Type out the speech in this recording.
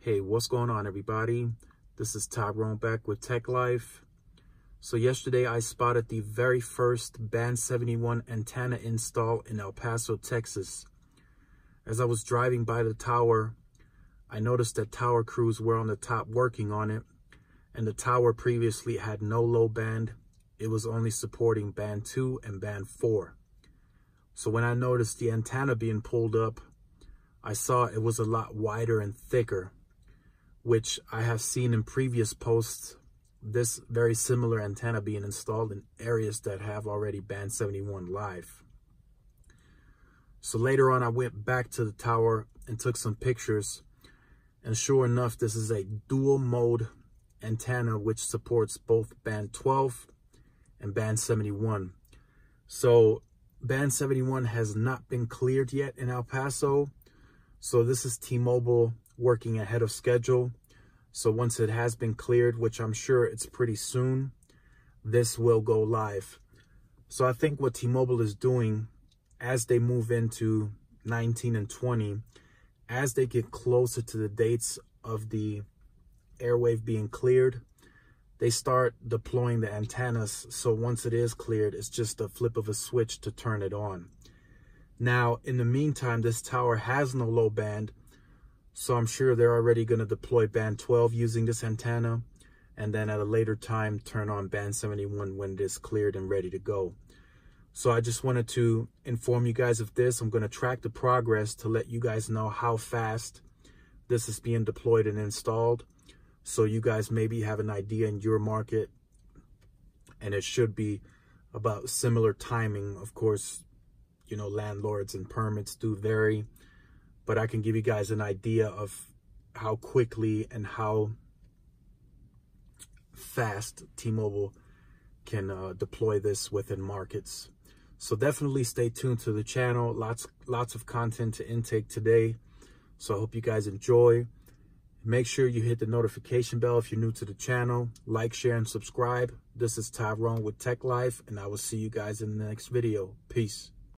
Hey, what's going on, everybody? This is Tyrone back with Tech Life. So yesterday I spotted the very first Band 71 antenna install in El Paso, Texas. As I was driving by the tower, I noticed that tower crews were on the top working on it, and the tower previously had no low band. It was only supporting band 2 and band 4. So when I noticed the antenna being pulled up, I saw it was a lot wider and thicker, which I have seen in previous posts, this very similar antenna being installed in areas that have already band 71 live. So later on, I went back to the tower and took some pictures, and sure enough, this is a dual mode antenna which supports both band 12 and band 71. So band 71 has not been cleared yet in El Paso. So this is T-Mobile working ahead of schedule. So once it has been cleared, which I'm sure it's pretty soon, this will go live. So I think what T-Mobile is doing as they move into 19 and 20, as they get closer to the dates of the airwave being cleared, they start deploying the antennas. So once it is cleared, it's just a flip of a switch to turn it on. Now, in the meantime, this tower has no low band, so I'm sure they're already going to deploy band 12 using this antenna, and then at a later time, turn on band 71 when it is cleared and ready to go. So I just wanted to inform you guys of this. I'm going to track the progress to let you guys know how fast this is being deployed and installed, so you guys maybe have an idea in your market, and it should be about similar timing. Of course, you know, landlords and permits do vary, but I can give you guys an idea of how quickly and how fast T-Mobile can deploy this within markets. So definitely stay tuned to the channel. Lots of content to intake today. So I hope you guys enjoy. Make sure you hit the notification bell if you're new to the channel. Like, share, and subscribe. This is Tyrone with Tech Life, and I will see you guys in the next video. Peace.